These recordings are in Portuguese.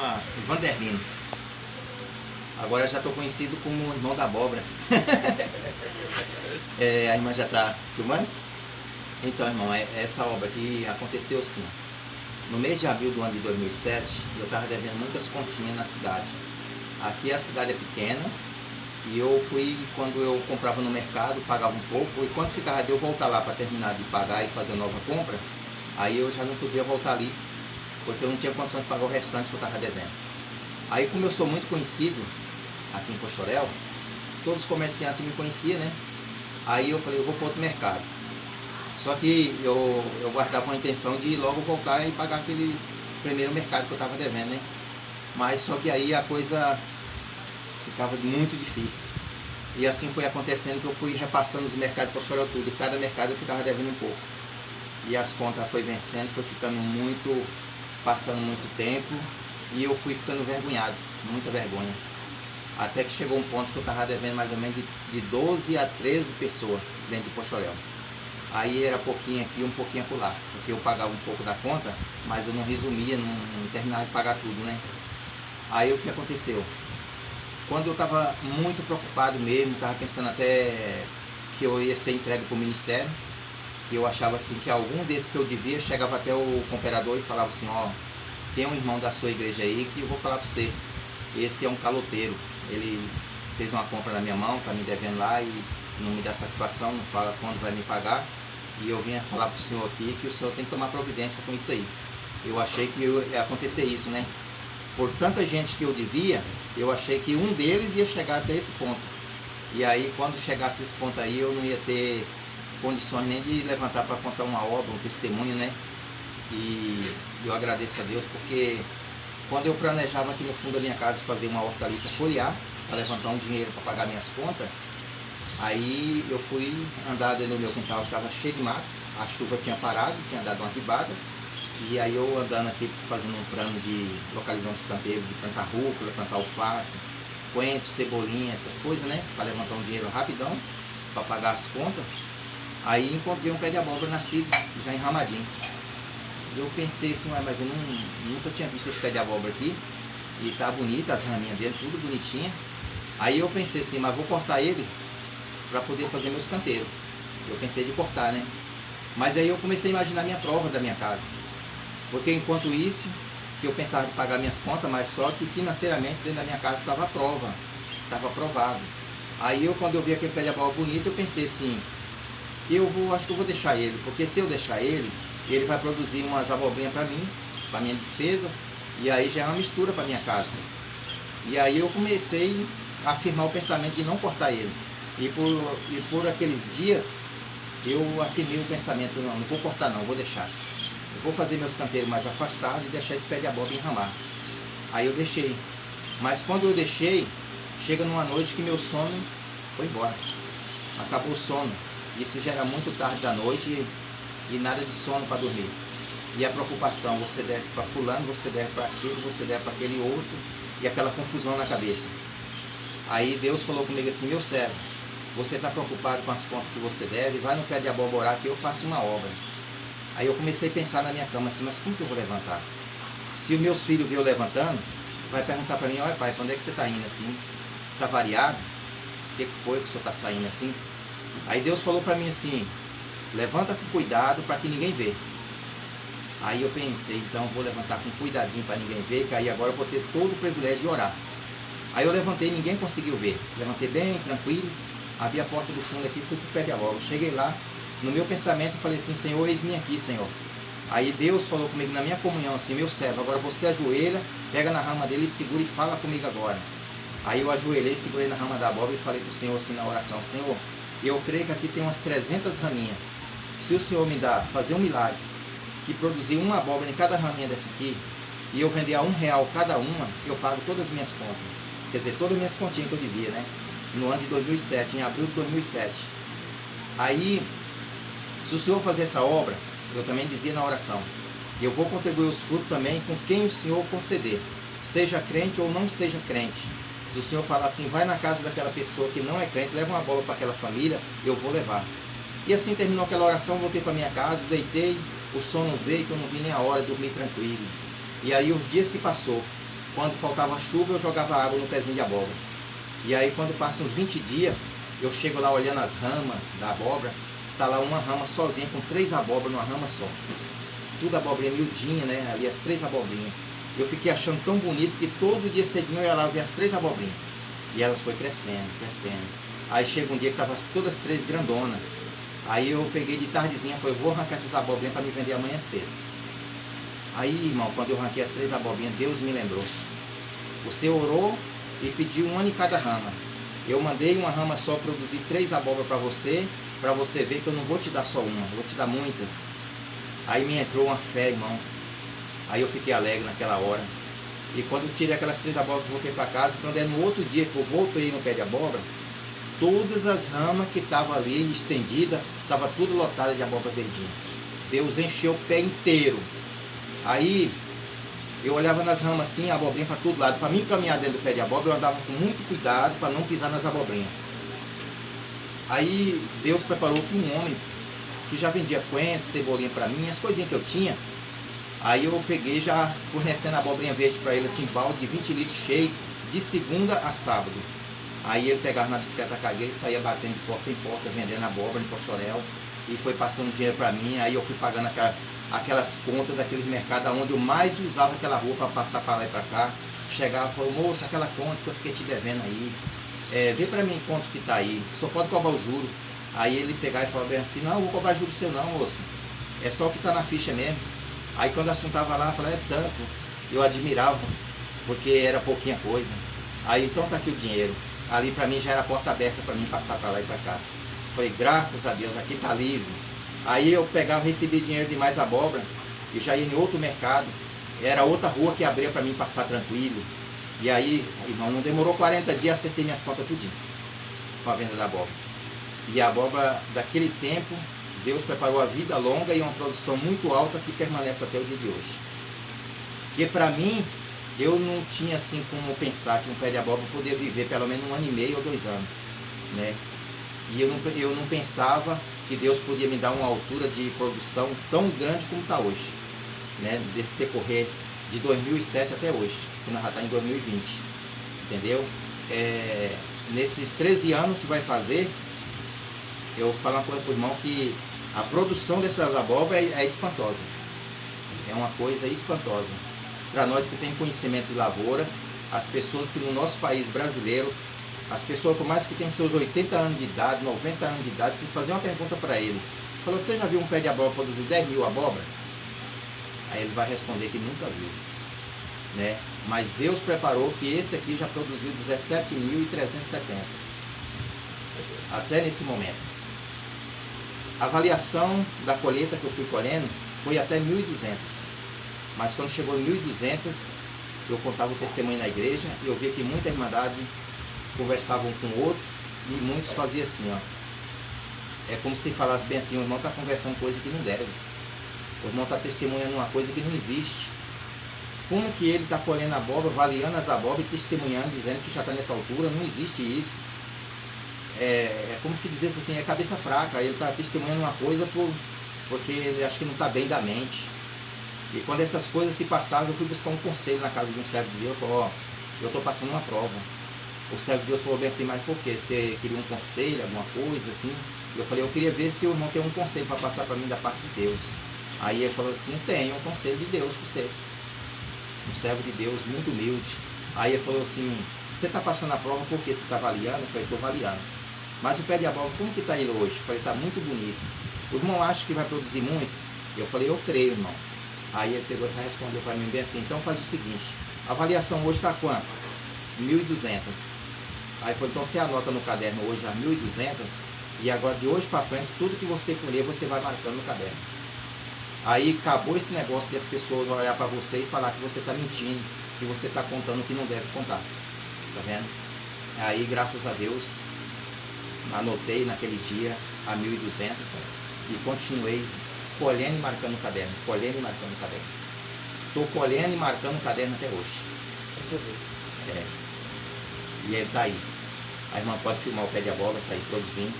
chama Vanderlino. Agora eu já estou conhecido como irmão da abóbora. A irmã já está filmando? Então, irmão, essa obra aqui aconteceu assim. No mês de abril do ano de 2007, eu estava devendo muitas continhas na cidade. Aqui a cidade é pequena e eu fui, quando eu comprava no mercado, pagava um pouco, e quando ficava de eu voltar lá para terminar de pagar e fazer nova compra, aí eu já não podia voltar ali, porque eu não tinha condição de pagar o restante que eu estava devendo. Aí, como eu sou muito conhecido aqui em Poxoréu, todos os comerciantes me conheciam, né? Aí eu falei, eu vou para outro mercado. Só que eu guardava uma intenção de logo voltar e pagar aquele primeiro mercado que eu estava devendo, né? Mas só que aí a coisa ficava muito difícil. E assim foi acontecendo, que eu fui repassando os mercados para Poxoréu tudo. E cada mercado eu ficava devendo um pouco. E as contas foi vencendo, foi ficando muito, passando muito tempo. E eu fui ficando envergonhado, muita vergonha. Até que chegou um ponto que eu estava devendo mais ou menos de 12 a 13 pessoas dentro de Poxoréu. Aí era pouquinho aqui, um pouquinho acolá, porque eu pagava um pouco da conta, mas eu não resumia, não terminava de pagar tudo, né? Aí o que aconteceu? Quando eu estava muito preocupado mesmo, estava pensando até que eu ia ser entregue para o ministério, que eu achava assim que algum desses que eu devia, chegava até o cooperador e falava assim, ó, tem um irmão da sua igreja aí que eu vou falar para você, esse é um caloteiro, ele fez uma compra na minha mão, está me devendo lá e não me dá satisfação, não fala quando vai me pagar, e eu vim falar para o senhor aqui que o senhor tem que tomar providência com isso aí. Eu achei que ia acontecer isso, né? Por tanta gente que eu devia, eu achei que um deles ia chegar até esse ponto. E aí, quando chegasse esse ponto aí, eu não ia ter condições nem de levantar para contar uma obra, um testemunho, né? E eu agradeço a Deus, porque quando eu planejava aqui no fundo da minha casa fazer uma hortaliça foliar, para levantar um dinheiro para pagar minhas contas, aí eu fui andar dentro do meu quintal, estava cheio de mato, a chuva tinha parado, tinha dado uma ribada, e aí eu andando aqui fazendo um plano de localizar uns canteiros, de plantar rúcula, plantar alface, coentro, cebolinha, essas coisas, né? Para levantar um dinheiro rapidão, para pagar as contas. Aí encontrei um pé de abóbora nascido, já enramadinho. Eu pensei assim, mas eu nunca tinha visto esse pé de abóbora aqui, e tá bonito, as raminhas dele, tudo bonitinha. Aí eu pensei assim, mas vou cortar ele para poder fazer meus canteiros. Eu pensei de cortar, né? Mas aí eu comecei a imaginar minha prova da minha casa. Porque enquanto isso, que eu pensava de pagar minhas contas, mas só que financeiramente dentro da minha casa estava a prova, estava aprovado. Aí quando eu vi aquele pé de abóbora bonito, eu pensei assim, acho que eu vou deixar ele, porque se eu deixar ele vai produzir umas abobrinhas para mim, para minha despesa, e aí já é uma mistura para minha casa. E aí eu comecei a afirmar o pensamento de não cortar ele. E por aqueles dias, eu afirmei o pensamento, não vou cortar não, vou deixar. Eu vou fazer meus canteiros mais afastados e deixar esse pé de abóbora enramar. Aí eu deixei. Mas quando eu deixei, chega numa noite que meu sono foi embora. Acabou o sono. Isso já era muito tarde da noite e nada de sono para dormir. E a preocupação, você deve para fulano, você deve para aquele, você deve para aquele outro, e aquela confusão na cabeça. Aí Deus falou comigo assim, meu servo, você está preocupado com as contas que você deve, vai no pé de abóbora orar que eu faço uma obra. Aí eu comecei a pensar na minha cama assim, mas como que eu vou levantar? Se os meus filhos ver eu levantando, vai perguntar para mim, olha pai, quando é que você está indo assim? Está variado? O que foi que o senhor está saindo assim? Aí Deus falou para mim assim, levanta com cuidado para que ninguém vê. Aí eu pensei, então vou levantar com cuidadinho para ninguém ver, que aí agora eu vou ter todo o privilégio de orar. Aí eu levantei, ninguém conseguiu ver. Levantei bem tranquilo, abri a porta do fundo aqui, fui pro pé de abóbora. Cheguei lá, no meu pensamento, falei assim, Senhor, eis-me aqui, Senhor. Aí Deus falou comigo na minha comunhão, assim, meu servo, agora você ajoelha, pega na rama dele e segura e fala comigo agora. Aí eu ajoelhei, segurei na rama da abóbora e falei pro Senhor assim na oração, Senhor, eu creio que aqui tem umas 300 raminhas. Se o Senhor me dá, fazer um milagre, que produzir uma abóbora em cada raminha dessa aqui, e eu vender a R$1 cada uma, eu pago todas as minhas contas. Quer dizer, todas as minhas continhas que eu devia, né? No ano de 2007, em abril de 2007. Aí, se o Senhor fazer essa obra, eu também dizia na oração, eu vou contribuir os frutos também com quem o Senhor conceder, seja crente ou não seja crente. Se o Senhor falar assim, vai na casa daquela pessoa que não é crente, leva uma bola para aquela família, eu vou levar. E assim terminou aquela oração, voltei para minha casa, deitei, o sono veio, que eu não vi nem a hora, dormi tranquilo. E aí o dia se passou. quando faltava chuva, eu jogava água no pezinho de abóbora. E aí quando passa uns 20 dias, eu chego lá olhando as ramas da abóbora, tá lá uma rama sozinha, com 3 abóboras numa rama só. Tudo abobrinha miudinha, né? Ali as 3 abobrinhas. Eu fiquei achando tão bonito que todo dia cedinho eu ia lá ver as 3 abobrinhas. E elas foi crescendo, crescendo. Aí chega um dia que estavam todas as 3 grandonas. Aí eu peguei de tardezinha, falei, vou arrancar essas abobrinhas para me vender amanhã cedo. Aí, irmão, quando eu arranquei as 3 abobrinhas, Deus me lembrou. Você orou e pediu uma em cada rama. Eu mandei uma rama só produzir 3 abóboras para você ver que eu não vou te dar só uma, eu vou te dar muitas. Aí me entrou uma fé, irmão. Aí eu fiquei alegre naquela hora. E quando eu tirei aquelas 3 abóboras, voltei para casa. Quando é no outro dia que eu voltei no pé de abóbora, todas as ramas que estavam ali estendidas, estava tudo lotada de abóbora verdinha. Deus encheu o pé inteiro. Aí eu olhava nas ramas assim, a abobrinha para todo lado. Para mim caminhar dentro do pé de abóbora, eu andava com muito cuidado para não pisar nas abobrinhas. Aí Deus preparou que um homem que já vendia coentro, cebolinha para mim, as coisinhas que eu tinha. Aí eu peguei já fornecendo a abobrinha verde para ele, assim, balde de 20 litros cheio, de segunda a sábado. Aí ele pegava na bicicleta cargueira e saía batendo de porta em porta, vendendo abóbora em Pochorel. E foi passando dinheiro para mim, aí eu fui pagando aquelas contas daqueles mercados onde eu mais usava aquela rua para passar para lá e para cá. Chegava e falou, moça, aquela conta que eu fiquei te devendo aí, vê para mim quanto que tá aí, só pode cobrar o juro. Aí ele pegava e falava bem assim, não, vou cobrar juro seu não, moça, é só o que tá na ficha mesmo. Aí quando o assunto tava lá, eu falei, é tanto, eu admirava, porque era pouquinha coisa. Aí então tá aqui o dinheiro. Ali para mim já era a porta aberta para mim passar para lá e para cá. Falei, graças a Deus, aqui tá livre. Aí eu pegava, recebia dinheiro de mais abóbora e já ia em outro mercado. Era outra rua que abria para mim passar tranquilo. E aí, irmão, não demorou 40 dias, acertei minhas contas tudinho com a venda da abóbora. E a abóbora daquele tempo, Deus preparou a vida longa e uma produção muito alta que permanece até o dia de hoje. Porque para mim, eu não tinha assim como pensar que um pé de abóbora poderia viver pelo menos 1 ano e meio ou 2 anos, né? E eu não pensava que Deus podia me dar uma altura de produção tão grande como está hoje, né? Desse decorrer de 2007 até hoje, que nós já estamos em 2020, entendeu? Nesses 13 anos que vai fazer, eu vou falar uma coisa para o irmão que a produção dessas abóboras é espantosa, é uma coisa espantosa. Para nós que tem conhecimento de lavoura, as pessoas que no nosso país brasileiro, as pessoas por mais que tenham seus 80 anos de idade, 90 anos de idade, se fazer uma pergunta para ele, falou, você já viu um pé de abóbora produzir 10 mil abóbora? Aí ele vai responder que nunca viu, né? Mas Deus preparou que esse aqui já produziu 17.370, até nesse momento. A avaliação da colheita que eu fui colhendo foi até 1.200. Mas quando chegou em 1.200, eu contava o testemunho na igreja e eu via que muita irmandade conversavam com o outro e muitos faziam assim, ó. É como se falasse bem assim, o irmão está conversando coisa que não deve. O irmão está testemunhando uma coisa que não existe. Como que ele está colhendo abóbora, avaliando as abóboras e testemunhando, dizendo que já está nessa altura? Não existe isso. É como se dissesse assim, é cabeça fraca. Ele está testemunhando uma coisa porque ele acha que não está bem da mente. E quando essas coisas se passavam, eu fui buscar um conselho na casa de um servo de Deus. Falou, ó, eu estou passando uma prova. O servo de Deus falou bem assim, mas por quê? Você queria um conselho, alguma coisa assim? Eu falei, eu queria ver se o irmão tem um conselho para passar para mim da parte de Deus. Aí ele falou assim, tenho um conselho de Deus para você. Um servo de Deus muito humilde. Aí ele falou assim, você está passando a prova porque você está avaliando? Eu falei, estou avaliando. Mas o pé de abóbora, como que está ele hoje? Eu falei, está muito bonito. O irmão acha que vai produzir muito? Eu falei, eu creio, irmão. Aí ele pegou e respondeu para mim bem assim, então faz o seguinte, a avaliação hoje está quanto? 1.200. Aí foi, então você anota no caderno hoje a 1.200 e agora de hoje para frente, tudo que você colher, você vai marcando no caderno. Aí acabou esse negócio de as pessoas olhar para você e falar que você está mentindo, que você está contando o que não deve contar. Tá vendo? Aí, graças a Deus, anotei naquele dia a 1.200 e continuei colhendo e marcando o caderno, colhendo e marcando o caderno. Estou colhendo e marcando o caderno até hoje. E ele está aí. A irmã pode filmar o pé de abóbora, está aí produzindo.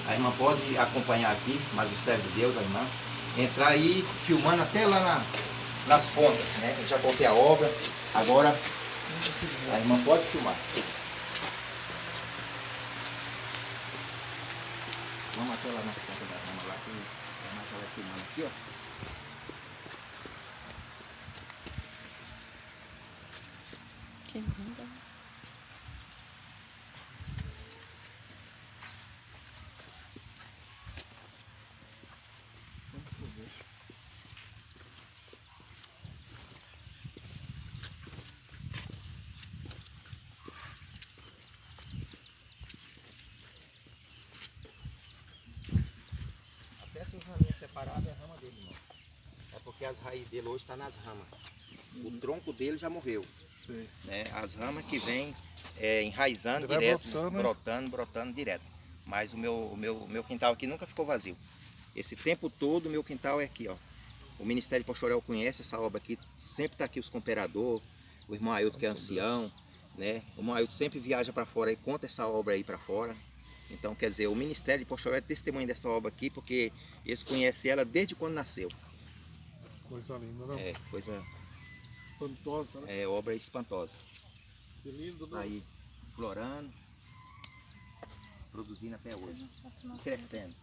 A irmã pode acompanhar aqui, mas o servo de Deus, a irmã, entrar aí filmando até lá nas pontas, né? Eu já contei a obra, Agora, a irmã pode filmar. Vamos até lá na ponta da rama lá, que a irmã já vai filmando aqui, ó. Que linda. Até essas raminhas separadas é a rama dele, irmão. É porque as raízes dele hoje estão nas ramas. O tronco dele já morreu. Sei. Né? As ramas que vêm enraizando Vai direto, brotando, né? brotando direto. Mas o meu quintal aqui nunca ficou vazio. Esse tempo todo o meu quintal é aqui, ó. O Ministério Pochorel conhece essa obra aqui, sempre está aqui os cooperadores, o irmão Ailton que é ancião, né? O irmão Ailton sempre viaja para fora e conta essa obra aí para fora. Então, quer dizer, o Ministério de Pochorel é testemunho dessa obra aqui, porque eles conhecem ela desde quando nasceu. Coisa linda, não? É, coisa, Espantosa, né? obra espantosa. Que lindo, não? Aí, florando, produzindo até hoje, e crescendo.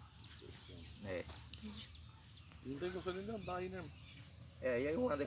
É. Não tem condição nem de andar aí, né? E aí eu ando